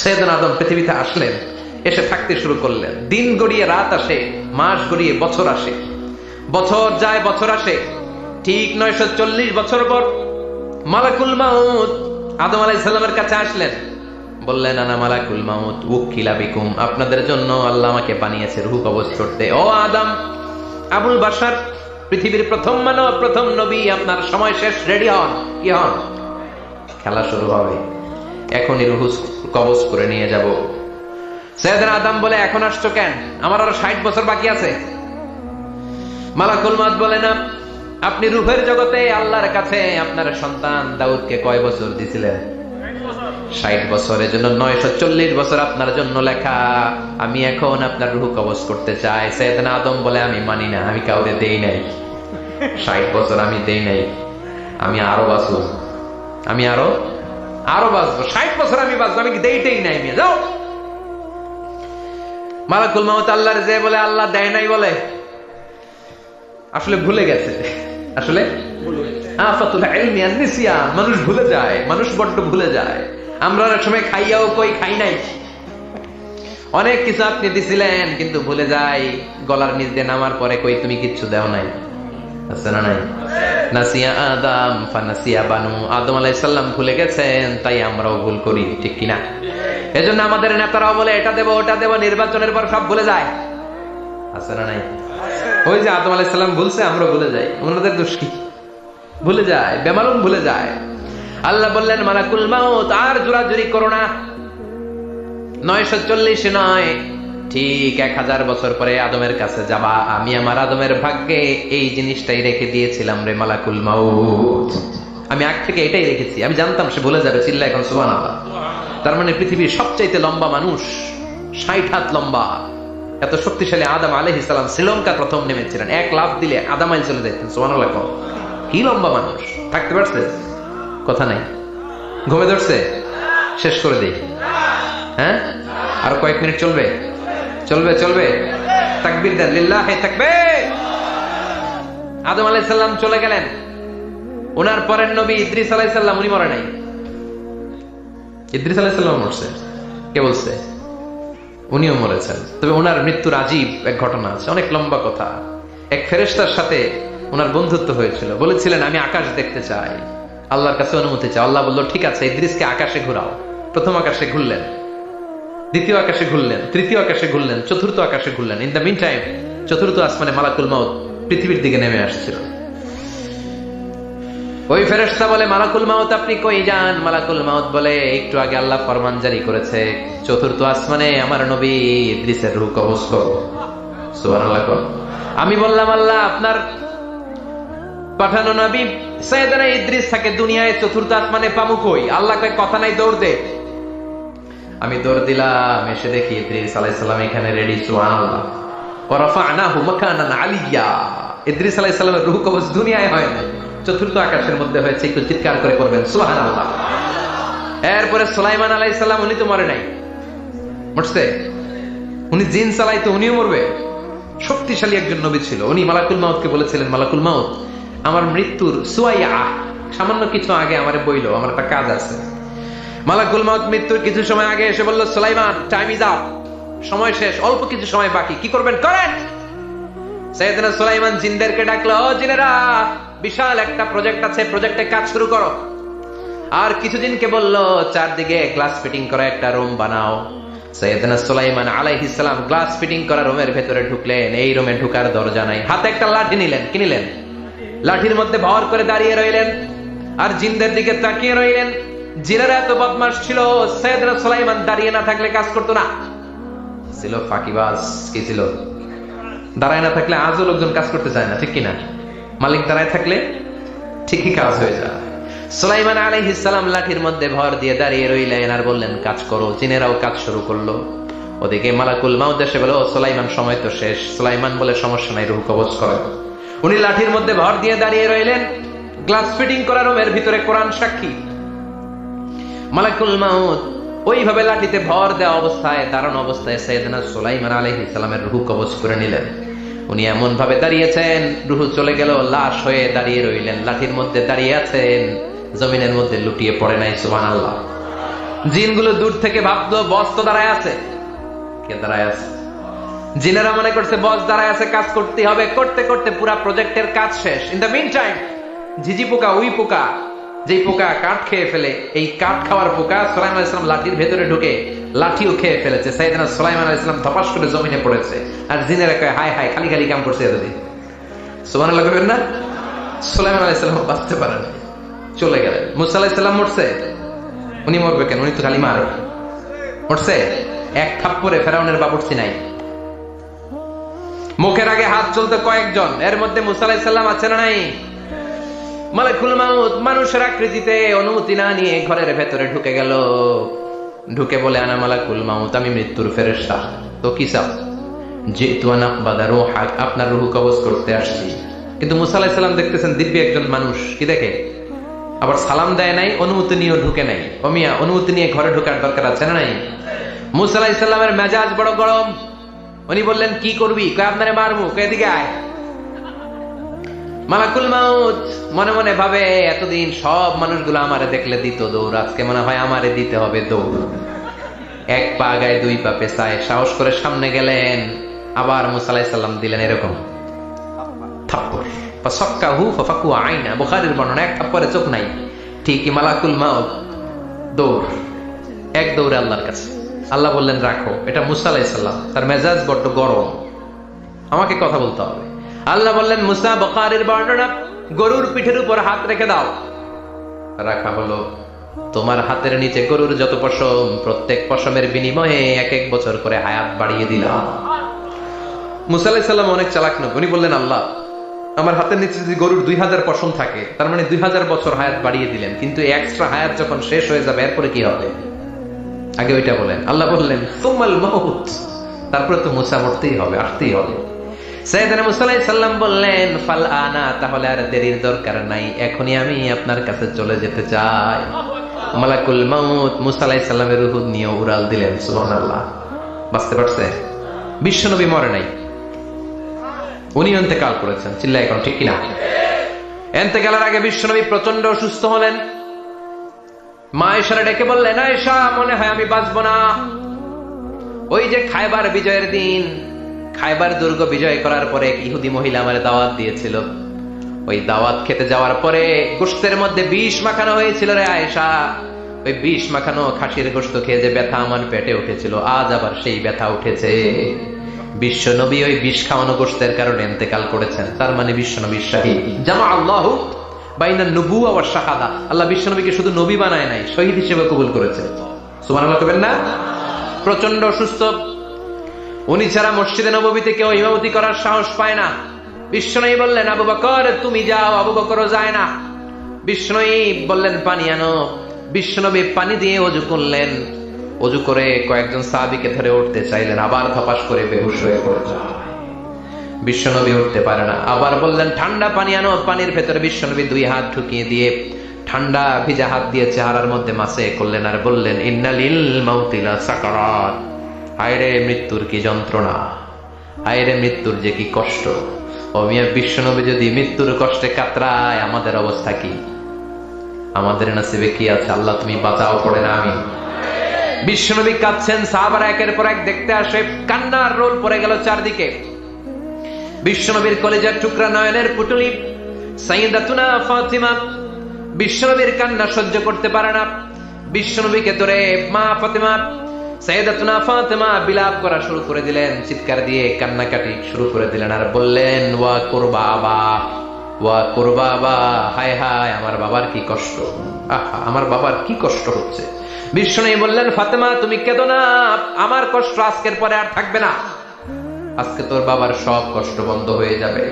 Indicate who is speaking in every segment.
Speaker 1: সাইয়েদনা আদম পৃথিবীতে আসলেন, এসে থাকতে শুরু করলেন। দিন গড়িয়ে রাত আসে, মাস গড়িয়ে বছর আসে, বছর যায় বছর আসে। ঠিক 940 বছর পর মালাকুল মাউত আদম আলাইহিস সালামের কাছে আসলেন। বললেন, আনা মালাকুল মাউত উকিলা বিকুম, আপনাদের জন্য আল্লাহ আমাকে বানিয়েছে রূহ কবজ করতে। ও আদম, আবুল বাশার, পৃথিবীর প্রথম মানব, প্রথম নবী, আপনার সময় শেষ, রেডি হন। কি হন? খেলা শুরু হবে, এখনই রূহ কবজ করে নিয়ে যাব। সাইয়েদনা আদম বলে, এখন আসছো কেন? আমার আরো 60 বছর বাকি আছে। মালাকুল মাউত বলে, না, আপনি রূহের জগতে আল্লাহর কাছে আপনার সন্তান দাউদকে কয় বছর দিছিলেন? 60 বছরের জন্য 940 বছর আপনার জন্য লেখা। আমি এখন আপনার রূহ কবজ করতে চাই। সাইয়েদনা আদম বলে, আমি মানি না, আমি কাউকে দেই নাই। 60 বছর আমি দেই নাই, আমি আরো বাঁচবো, আমি আরো বাঁচবো, 60 বছর আমি বাঁচবো, আমি দেইতেই নাই। মেয়ে যাও। মালাকুল মাউত আল্লাহর যে বলে আল্লাহ দেয় নাই বলে, আসলে ভুলে গেছে। আসলে আফাতুল ইলমি আন নিসিয়ান, মানুষ ভুলে যায়, মানুষ বড্ড ভুলে যায়। আমরা অনেক সময় খাইয়াও কই খাই নাই। অনেক কিছু আপনি দিছিলেন কিন্তু ভুলে যাই, গলার নিচ দিয়ে নামার পরে কই তুমি কিচ্ছু দাও নাই। আছে না নাই? নাসিয়া আদম ফানাসিয়া বানু, আদম আলাইহিস সালাম ভুলে গেছেন, তাই আমরাও ভুল করি, ঠিক কিনা? এজন্য আমাদের নেতারাও বলে এটা দেব ওটা দেব, নির্বাচনের পর সব ভুলে যায়। আছে না নাই? ওই যে আদম আলাইহিস সালাম ভুলছে, আমরা ভুলে যাই। ওনাদের দোষ কি? ভুলে যায়, বেমালুম ভুলে যায়। আল্লাহ বললেন, মালাকুল মাউত আর জোরাজুরি করো না। 940 নয়, ঠিক 1000 বছর পরে আদমের কাছে যাবা। আমি আমার আদমের ভাগ্যে এই জিনিসটাই রেখে দিয়েছিলাম রে মালাকুল মাউত। আমি আগ থেকে এটাই রেখেছি, আমি জানতাম সে ভুলে যাবে। চিল্লা এখন সুবহানাল্লাহ। তার মানে পৃথিবীর সবচাইতে লম্বা মানুষ, 60 হাত লম্বা, এত শক্তিশালী আদম আলাইহিস সালাম শ্রীলঙ্কা প্রথম নেমেছিলেন। 1 লাফ দিলে আদা মাইল চলে যেতেন। সুবহানাল্লাহ। কি লম্বা মানুষ, থাকতে পারছে? কথা নাই, ঘুমে ধরছে? শেষ করে দেই। হ্যাঁ, আর কয়েক মিনিট চলবে? চলবে চলবে। তাকবীর দেন, লিল্লাহি তাকবীর। আদম আলাইহিস সালাম চলে গেলেন। ওনার পরের নবী ইদ্রিস আলাইহিস সালাম, উনি মরে নাই। ইদ্রিস আলাইহিস সালাম মরছে, কে বলছে? উনিও মরেছেন। তবে ওনার মৃত্যুর আজীব এক ঘটনা আছে, অনেক লম্বা কথা। এক ফেরেশতার সাথে ওনার বন্ধুত্ব হয়েছিল। বলেছিলেন, আমি আকাশ দেখতে চাই, আল্লাহর কাছে অনুমতি চাই। আল্লাহ বলল, ঠিক আছে, ইদ্রিসকে আকাশে ঘোরাও। প্রথম আকাশে ঘুরলেন, দ্বিতীয় আকাশে ঘুরলেন, তৃতীয় আকাশে ঘুরলেন, চতুর্থ আকাশে ঘুরলেন। ইন দ্য মিন টাইম চতুর্থ আসমানে মালাকুল মাউত পৃথিবীর দিকে নেমে আসছিল। ওই ফেরেশতা বলে, মালাকুল মাউত আপনি কই যান? মালাকুল মাউত বলে, একটু আগে আল্লাহ ফরমান জারি করেছে, চতুর্থ আসমানে আমার নবী ইদ্রিসের রূহ কবজ করো। সুবহানাল্লাহ। আমি বললাম, আল্লাহ আপনার পাঠানো নবী সাইয়েদনা ইদ্রিস থাকে দুনিয়ায়, চতুর্থ আসমানে পামু কই? আল্লাহ কয়, কথা নাই, দৌড় দে। আমি দৌড় দিলাম, এসে দেখি ইদ্রিস আলাইহিস সালাম এখানে রেডি। সুবহানাল্লাহ। ওয়া রাফা'নাহু মাকানান আলিয়্যা। ইদ্রিস আলাইহিস সালামের রূহ কবজ দুনিয়ায় হয় না, চতুর্থ আকাশের মধ্যে হয়েছে। একটু চিৎকার করে করবেন সুবহানাল্লাহ। এরপরে সুলাইমান আলাইহিস সালাম, উনি তো মরে নাই, মরছে? উনি জিন চালাইতো, উনিও মরবে? শক্তিশালী একজন নবী ছিল। উনি মালাকুল মাউতকে বলেছিলেন, মালাকুল মাউত আমার মৃত্যুর সুয়াইয়া, সামান্য কিছু আগে আমারে বইলো, আমার একটা কাজ আছে। মালাকুল মাউত মৃত্যুর কিছু সময় আগে এসে বলল, সুলাইমান টাইম ইজ আপ, সময় শেষ, অল্প কিছু সময় বাকি, কি করবেন করেন। সাইয়েদনা সুলাইমান জিনদেরকে ডাকলো, ও জিনেরা, বিশাল একটা প্রজেক্ট আছে, প্রজেক্টে কাজ শুরু করো। আর কিছু জিনকে বলল, চারদিকে গ্লাস ফিটিং করা একটা রুম বানাও। সাইয়েদনা সুলাইমান আলাইহিস সালাম গ্লাস ফিটিং করা রুমের ভেতরে ঢুকলেন। এই রুমে ঢুকার দরজা নাই, হাতে একটা লাঠি নিলেন। কি নিলেন? লাঠির মধ্যে ভর করে দাঁড়িয়ে রইলেন আর জিনদের দিকে তাকিয়ে রইলেন। জিনেরা এত বদমাশ ছিল, সাইয়েদনা সুলাইমান দাঁড়িয়ে না থাকলে কাজ করতো না, ছিল ফাঁকিবাজ। কি ছিল? দাঁড়ায় না থাকলে আজও লোকজন কাজ করতে চায় না, ঠিক কিনা? মালিক দাঁড়ায় থাকলে ঠিকই কাজ হয়ে যায়। সুলাইমান আলাইহিস সালাম লাঠির মধ্যে ভর দিয়ে দাঁড়িয়ে রইলেন আর বললেন, কাজ করো। জিনেরাও কাজ শুরু করলো। ওদিকে মালাকুল মাউত এসে বলে, ও সুলাইমান সময় তো শেষ। সুলাইমান বলে, সমস্যা নাই, রূহ কবজ করো। উনি লাঠির মধ্যে ভর দিয়ে দাঁড়িয়ে রইলেন। গ্লাস ফিটিং করা রুমের ভিতরে কোরআন সাক্ষী। মালাকুল মাউত ওইভাবে লাঠিতে ভর দেওয়া অবস্থায়, দাঁড়ানো অবস্থায় সাইয়েদনা সুলাইমান আলাইহিস সালামের রূহ কবজ করে নিলেন। উনি এমন ভাবে দাঁড়িয়েছেন, রূহ চলে গেল, লাশ হয়ে দাঁড়িয়ে রইলেন। লাঠির মধ্যে দাঁড়িয়ে আছেন, জমিনের মধ্যে লুটিয়ে পড়ে নাই। সুবহানাল্লাহ। জিনগুলো দূর থেকে ভাবলো বস তো দাঁড়ায় আছে। কে দাঁড়ায় আছে? জিনেরা মনে করছে বস দাঁড়ায় আছে, কাজ করতে হবে। করতে করতে পুরা প্রজেক্টের কাজ শেষ। ইন দ্য মিন টাইম ঝিঝি পোকা, উই পোকা, যেই পোকা কাঠ খেয়ে ফেলে, এই কাঠ খাওয়ার পোকা সুলাইমান আলাইহিস সালাম লাঠির ভেতরে ঢুকে লাঠিও খেয়ে ফেলেছে। সাইয়েদনা সুলাইমান আলাইহিস সালাম ধপাস করে জমিনে পড়েছে। আর জিনেরা কয় হায় হায়, খালি খালি কাম করছে এতদিন। সুবহানাল্লাহ করবেন না? সুলাইমান আলাইহিস সালাম বাঁচতে পারেন, চলে গেলেন। মুসা আলাইহিস সালাম মরছে, উনি মরবে কেন? উনি তো খালি মারে। মরছে এক থাপ্পড়ে ফেরাউনের বাবুর্চি নাই। মুখের আগে হাত চলতে কয়েকজন, এর মধ্যে মুসা আলাইহিস সালাম আছে না নাই? মালাকুল মাউত মানুষের আকৃতিতে অনুমতি না নিয়ে ঘরের ভেতরে ঢুকে গেল। ঢুকে বলে আনা মালাকুল মাউত, আমি মৃত্যুর ফেরেশতা। তো কি চাও? জিতু আন আকবাদা রূহাক, আপনার রূহ কবজ করতে আসছি। কিন্তু মুসা আলাইহিস সালাম দেখতেছেন দিব্যি একজন মানুষ, কি দেখে? আবার সালাম দেয় নাই, অনুমতি নিয়েও ঢুকে নাই। অমিয়া অনুমতি নিয়ে ঘরে ঢোকার দরকার আছে না নাই? মুসা আলাইহিস সালামের মেজাজ বড় গরম। উনি বললেন কি করবি? কয় আপনারে মারমু। কয় এদিকে আয়। মালাকুল মাউত মনে মনে ভাবে এতদিন সব মানুষগুলো আমারে দেখলে দিত দৌড়, আজকে মনে হয় আমারে দিতে হবে দৌড়। এক পা গায়ে দুই পা পেছায় সাহস করে সামনে গেলেন। আবার মুসা আলাইহিস সালাম দিলেন এরকম থাপ্পড়। ফাসাক্কাহু ফাফাকু আইনা, বুখারীর বর্ণনা, এক থাপ্পড়ে চোখ নাই। ঠিকই মালাকুল মাউত দৌড়, এক দৌড়ে আল্লাহর কাছে। আল্লাহ বললেন রাখো, এটা মুসা আলাইহিস সালাম, তার মেজাজ বড্ড গরম, আমাকে কথা বলতে হবে। আল্লাহ বললেন মুসা, বুখারীর বর্ণনা, গরুর পিঠের উপর হাত রেখে দাও। রাখা হলো। তোমার হাতের নিচে গরুর যত পশম, প্রত্যেক পশমের বিনিময়ে এক এক বছর করে হায়াত বাড়িয়ে দিলাম। মুসা আলাইহিস সালাম অনেক চালাক নয়, উনি বললেন আল্লাহ আমার হাতের নিচে যদি গরুর 2000 পশম থাকে, তার মানে 2000 বছর হায়াত বাড়িয়ে দিলেন, কিন্তু এক্সট্রা হায়াত যখন শেষ হয়ে যাবে এরপরে কি হবে? আগে ওইটা বলেন। আল্লাহ বললেন সুমাল মাউত, তারপরে তো মুসা মরতেই হবে, আসতেই হবে। সাইয়েদনা মুসা আলাইহিস সালাম বললেন ফাল আনা, তাহলে আর দেরির দরকার নাই, এখনই আমি আপনার কাছে চলে যেতে চাই। মালাকুল মাউত মুসা আলাইহিস সালামের রূহ নিয়ে উড়াল দিলেন। সুবহানাল্লাহ। বাঁচতে পারছে? বিশ্বনবী মরে নাই, উনি ইন্তেকাল করেছেন। চিল্লায় এখন ঠিক কিনা? ইন্তেকালের আগে বিশ্বনবী প্রচন্ড অসুস্থ হলেন। মা আয়েশারে ডেকে বললেন আয়েশা, মনে হয় আমি বাঁচবো না। ওই যে খায়বার বিজয়ের দিন, খায়বার দুর্গ বিজয় করার পরে এক ইহুদি মহিলা আমার দাওয়াত দিয়েছিল। ওই দাওয়াত খেতে যাওয়ার পরে গোশতের মধ্যে বিষ মাখানো হয়েছিল রে আয়েশা। ওই বিষ মাখানো খাসির গোশত খেয়ে যে ব্যথা আমার পেটে উঠেছিল, আজ আবার সেই ব্যথা উঠেছে। বিশ্ব নবী ওই বিষ খাওয়ানো গোশতের কারণে ইন্তেকাল করেছেন, তার মানে বিশ্ব নবীর শাহীদ। জামা আল্লাহু বাইনা নবুওয়া ওয়া শাহাদা, আল্লাহ বিশ্ব নবীকে শুধু নবী বানায় নাই, শহীদ হিসেবে কবুল করেছেন। সুবহানাল্লাহ করবেন না? প্রচন্ড অসুস্থ, উনি ছাড়া মসজিদে নববীতে কেউ ইমামতি করার সাহস পায় না। বিশ্বনবী বললেন আবু বকর তুমি যাও, আবু বকরও যায় না। বিশ্বনবী বললেন পানি আনো। বিশ্বনবী পানি দিয়ে ওযু করলেন। ওযু করে কয়েকজন সাহাবীকে ধরে উঠতে চাইলেন, আবার ধপাস করে বেহুশ হয়ে পড়লেন। বিশ্বনবী উঠতে পারে না। আবার বললেন ঠান্ডা পানি আনো। পানির ভেতরে বিশ্বনবী 2 হাত ঢুকিয়ে দিয়ে ঠান্ডা ভিজা হাত দিয়ে চেহারার মধ্যে মাসে করলেন আর বললেন ইন্নালিল মাউতি লা সাকারাত, হায়রে মৃত্যুর কি যন্ত্রণা, হায়রে মৃত্যুর যে কি কষ্ট। ও মিয়া, বিশ্বনবী যদি মৃত্যুর কষ্টে কাতরায়, আমাদের অবস্থা কি? আমাদের নসিবে কি আছে? আল্লাহ তুমি বাঁচাও, পড়ে না আমি। বিশ্বনবী কাঁদছেন, সাহাবারা একের পর এক দেখতে আসে, কান্নার রোল পড়ে গেল চারদিকে। বিশ্বনবীর কলেজার টুকরা নয়নের পুটুলি সাইয়্যিদাতুনা ফাতিমা বিশ্বনবীর কান্না সহ্য করতে পারে না। বিশ্বনবীকে ধরে মা ফাতিমা, সাইয়্যিদাতুনা ফাতিমা বিলাপ করা শুরু করে দিলেন, চিৎকার দিয়ে কান্নাকাটি শুরু করে দিলেন আর বললেন ওয়া কুরবাবা, ওয়া কুরবাবা, হায় হায় আমার বাবার কি কষ্ট, আহা আমার বাবার কি কষ্ট হচ্ছে। বিশ্বনবী বললেন ফাতেমা তুমি কেঁদো না, আমার কষ্ট আজকের পরে আর থাকবে না, আজকে তোর বাবার সব কষ্ট বন্ধ হয়ে যাবে।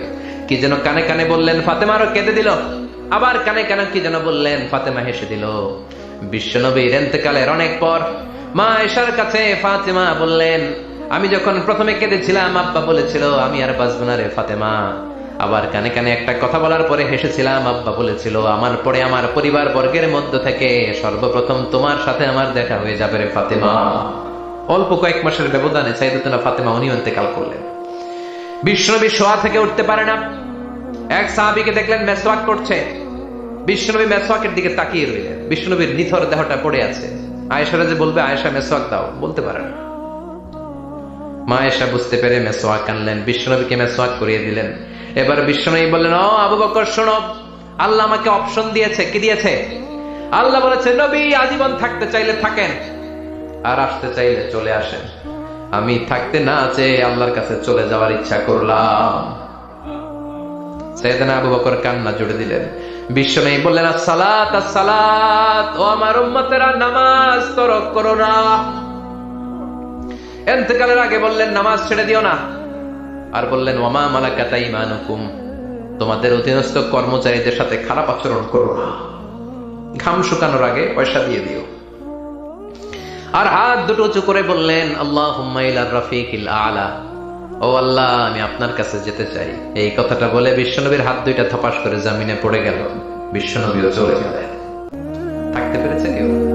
Speaker 1: কি যেন কানে কানে বললেন, ফাতেমারও কেঁদে দিল। আবার কানে কানে কি যেন বললেন, ফাতেমা হেসে দিল। বিশ্বনবীর ইন্তেকালের অনেক পর মা আয়েশার কাছে ফাতেমা বললেন আমি যখন প্রথমে কেঁদেছিলাম আব্বা বলেছিল আমি আর বাঁচব না রে ফাতেমা। আবার কানে কানে একটা কথা বলার পরে হেসেছিলাম, আব্বা বলেছিল আমার পরে আমার পরিবার বর্গের মধ্য থেকে সর্বপ্রথম তোমার সাথে আমার দেখা হয়ে যাবে রে ফাতেমা। অল্প কয়েক মাসের ব্যবধানে সাইয়্যিদাতুনা ফাতেমা উনি ইন্তেকাল করলেন। বিশ্বনবী শোয়া থেকে উঠতে পারে না। এক সাহাবীকে দেখলেন মেসওয়াক করছে। বিশ্বনবী মেসওয়াকের দিকে তাকিয়ে রইলেন। বিশ্বনবীর নিথর দেহটা পড়ে আছে, আয়েশারা যে বলবে আয়েশা মেসওয়াক দাও, বলতে পারে না। মা আয়েশা বুঝতে পেরে মেসওয়াক আনলেন, বিশ্বনবীকে মেসওয়াক করিয়ে দিলেন। এবার বিশ্বনবী বললেন, ও আবু বকর শোনো, আল্লাহ আমাকে অপশন দিয়েছে। কি দিয়েছে? আল্লাহ বলেছে, নবী আজীবন থাকতে চাইলে থাকেন, আর আসতে চাইলে চলে আসেন। আমি থাকতে না চেয়ে আল্লাহর কাছে চলে যাওয়ার ইচ্ছা করলাম। সাইয়েদনা আবু বকর কান্না জুড়ে দিলেন। বিশ্বনবী বললেন, আসসালাত আসসালাত, ও আমার উম্মতেরা, নামাজ তরক করো না। ইন্তেকালের আগে বললেন, নামাজ ছেড়ে দিও না। আর বললেন, ওয়ামা মালাকাত আইমানুকুম, তোমাদের অধীনস্থ কর্মচারীদের সাথে খারাপ আচরণ করো না। ঘাম শুকানোর আগে পয়সা দিয়ে দিও। আর হাত দুটো উঁচু করে বললেন, আল্লাহুম্মা ইলার রাফিকিল আলা, ও আল্লাহ আমি আপনার কাছে যেতে চাই। এই কথাটা বলে বিশ্বনবীর হাত দুইটা থপাস করে জমিনে পড়ে গেল। বিশ্বনবীও চলে গেলেন। থাকতে পেরেছে কেউ?